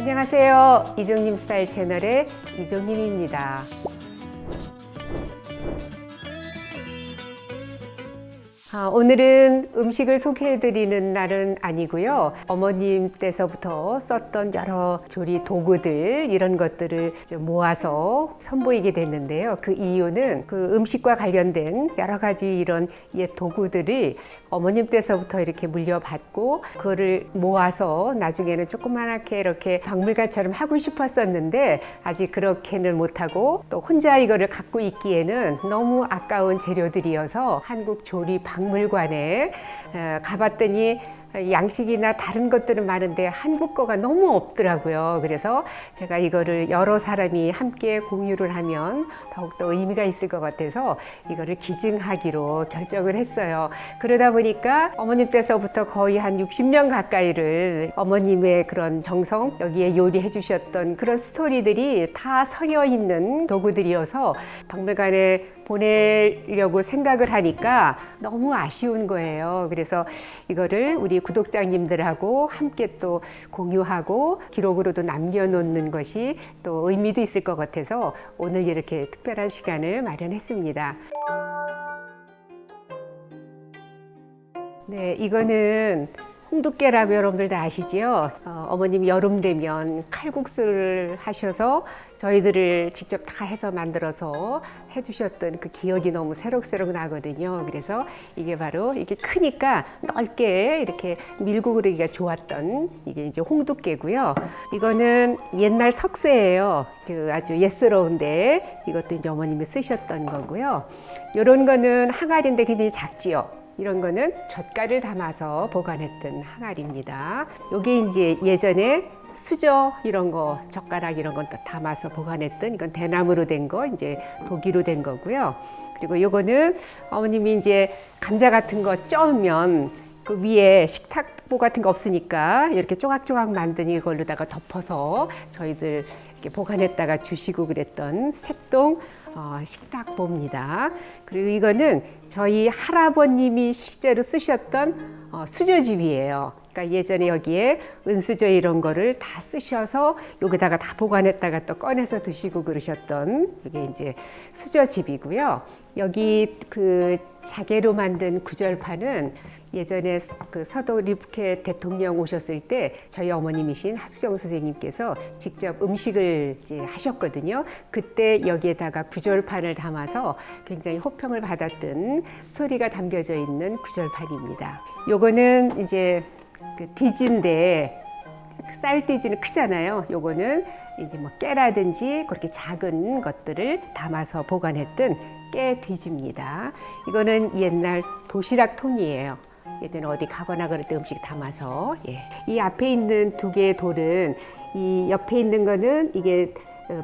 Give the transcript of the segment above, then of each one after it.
안녕하세요. 이정님 스타일 채널의 이정님입니다. 오늘은 음식을 소개해드리는 날은 아니고요. 어머님 때서부터 썼던 여러 조리 도구들 이런 것들을 좀 모아서 선보이게 됐는데요. 그 이유는 그 음식과 관련된 여러 가지 이런 옛 도구들이 어머님 때서부터 이렇게 물려받고 그거를 모아서 나중에는 조그맣게 이렇게 박물관처럼 하고 싶었었는데 아직 그렇게는 못하고 또 혼자 이거를 갖고 있기에는 너무 아까운 재료들이어서 한국 조리 박물관에 가봤더니 양식이나 다른 것들은 많은데 한국 거가 너무 없더라고요. 그래서 제가 이거를 여러 사람이 함께 공유를 하면 더욱더 의미가 있을 것 같아서 이거를 기증하기로 결정을 했어요. 그러다 보니까 어머님 때서부터 거의 한 60년 가까이를 어머님의 그런 정성, 여기에 요리해 주셨던 그런 스토리들이 다 서려 있는 도구들이어서 박물관에 보내려고 생각을 하니까 너무 아쉬운 거예요. 그래서 이거를 우리 구독자님들하고 함께 또 공유하고 기록으로도 남겨놓는 것이 또 의미도 있을 것 같아서 오늘 이렇게 특별한 시간을 마련했습니다. 네, 이거는 홍두깨라고 여러분들 다 아시지요? 어머님이 여름 되면 칼국수를 하셔서 저희들을 직접 다 해서 만들어서 해주셨던 그 기억이 너무 새록새록 나거든요. 그래서 이게 바로 이게 크니까 넓게 이렇게 밀고 그러기가 좋았던 이게 이제 홍두깨고요. 이거는 옛날 석쇠예요. 그 아주 옛스러운데 이것도 이제 어머님이 쓰셨던 거고요. 이런 거는 항아리인데 굉장히 작지요. 이런 거는 젓갈을 담아서 보관했던 항아리입니다. 요게 이제 예전에 수저 이런 거, 젓가락 이런 건 또 담아서 보관했던 이건 대나무로 된 거, 이제 도기로 된 거고요. 그리고 요거는 어머님이 이제 감자 같은 거 쪄면 그 위에 식탁보 같은 거 없으니까 이렇게 조각조각 만든 이걸로다가 덮어서 저희들 이렇게 보관했다가 주시고 그랬던 색동 식탁보입니다. 그리고 이거는 저희 할아버님이 실제로 쓰셨던 수저집이에요. 그러니까 예전에 여기에 은수저 이런 거를 다 쓰셔서 여기다가 다 보관했다가 또 꺼내서 드시고 그러셨던 이게 이제 수저집이고요. 여기 그 자개로 만든 구절판은 예전에 그 서도 리프케 대통령 오셨을 때 저희 어머님이신 하수정 선생님께서 직접 음식을 이제 하셨거든요. 그때 여기에다가 구절판을 담아서 굉장히 호평을 받았던 스토리가 담겨져 있는 구절판입니다. 요거는 이제 그 뒤진데 쌀뒤지는 크잖아요. 요거는 이제 뭐 깨라든지 그렇게 작은 것들을 담아서 보관했던 깨 뒤집니다. 이거는 옛날 도시락 통이에요. 예전에 어디 가거나 그럴 때 음식 담아서. 이 앞에 있는 두 개의 돌은 이 옆에 있는 거는 이게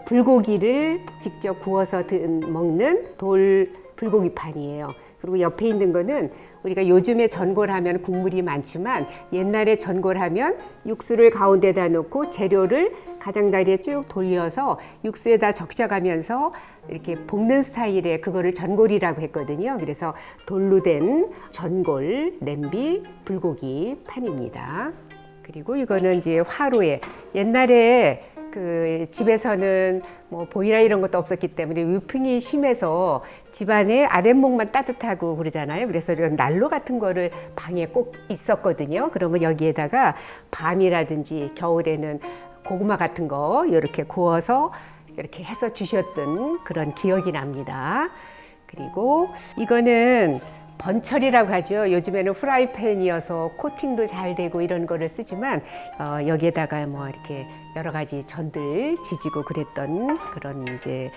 불고기를 직접 구워서 먹는 돌 불고기판이에요. 그리고 옆에 있는 거는 우리가 요즘에 전골 하면 국물이 많지만 옛날에 전골 하면 육수를 가운데다 놓고 재료를 가장자리에 쭉 돌려서 육수에다 적셔가면서 이렇게 볶는 스타일의 그거를 전골이라고 했거든요. 그래서 돌로 된 전골, 냄비, 불고기 판입니다. 그리고 이거는 이제 화로에 옛날에 그 집에서는 뭐 보일러 이런 것도 없었기 때문에 위풍이 심해서 집안에 아랫목만 따뜻하고 그러잖아요. 그래서 이런 난로 같은 거를 방에 꼭 있었거든요. 그러면 여기에다가 밤이라든지 겨울에는 고구마 같은 거 이렇게 구워서 이렇게 해서 주셨던 그런 기억이 납니다. 그리고 이거는 번철이라고 하죠. 요즘에는 프라이팬이어서 코팅도 잘 되고 이런 거를 쓰지만 여기에다가 뭐 이렇게 여러 가지 전들 지지고 그랬던 그런 이제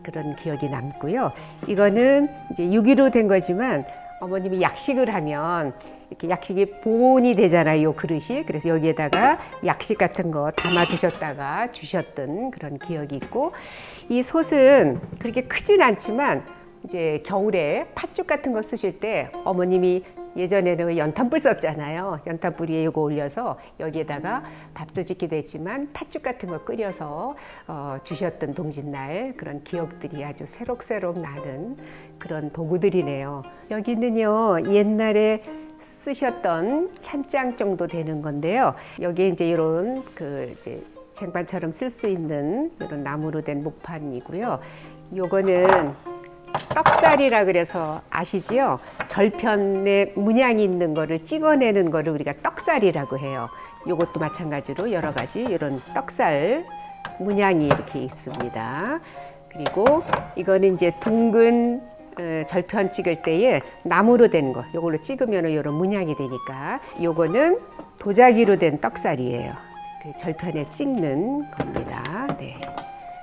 그런 기억이 남고요. 이거는 이제 유기로 된 거지만 어머님이 약식을 하면 이렇게 약식이 보온이 되잖아요, 요 그릇이. 그래서 여기에다가 약식 같은 거 담아 두셨다가 주셨던 그런 기억이 있고, 이 솥은 그렇게 크진 않지만 이제 겨울에 팥죽 같은 거 쓰실 때 어머님이 예전에는 연탄불 썼잖아요. 연탄불 위에 이거 올려서 여기에다가 밥도 짓기도 했지만 팥죽 같은 거 끓여서 주셨던 동짓날 그런 기억들이 아주 새록새록 나는 그런 도구들이네요. 여기는요, 옛날에 쓰셨던 찬장 정도 되는 건데요. 여기에 이제 이런 이제 쟁반처럼 쓸 수 있는 이런 나무로 된 목판이고요. 요거는 떡살이라 그래서 아시지요? 절편에 문양이 있는 거를 찍어내는 거를 우리가 떡살이라고 해요. 요것도 마찬가지로 여러 가지 이런 떡살 문양이 이렇게 있습니다. 그리고 이거는 이제 둥근 절편 찍을 때에 나무로 된 거, 요걸로 찍으면 이런 문양이 되니까 요거는 도자기로 된 떡살이에요. 그 절편에 찍는 겁니다. 네.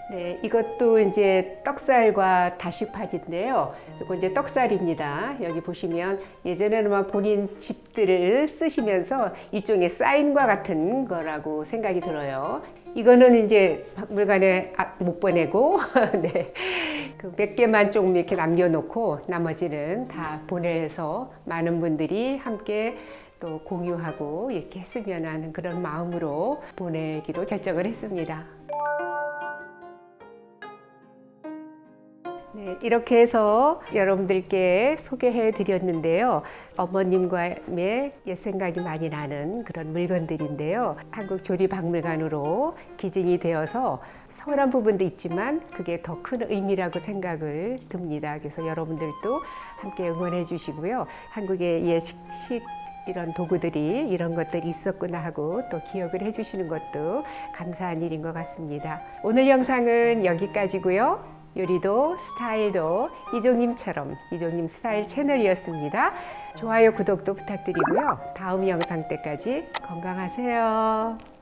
네, 이것도 이제 떡살과 다시판인데요. 이거 이제 떡살입니다. 여기 보시면 예전에는 본인 집들을 쓰시면서 일종의 사인과 같은 거라고 생각이 들어요. 이거는 이제 박물관에 못 보내고 네. 몇 개만 조금 이렇게 남겨놓고 나머지는 다 보내서 많은 분들이 함께 또 공유하고 이렇게 했으면 하는 그런 마음으로 보내기로 결정을 했습니다. 네, 이렇게 해서 여러분들께 소개해 드렸는데요. 어머님과의 옛 생각이 많이 나는 그런 물건들인데요. 한국조리박물관으로 기증이 되어서 서운한 부분도 있지만 그게 더 큰 의미라고 생각을 듭니다. 그래서 여러분들도 함께 응원해 주시고요. 한국의 예식식 이런 도구들이 이런 것들이 있었구나 하고 또 기억을 해주시는 것도 감사한 일인 것 같습니다. 오늘 영상은 여기까지고요. 요리도 스타일도 이종님처럼 이종님 스타일 채널이었습니다. 좋아요, 구독도 부탁드리고요. 다음 영상 때까지 건강하세요.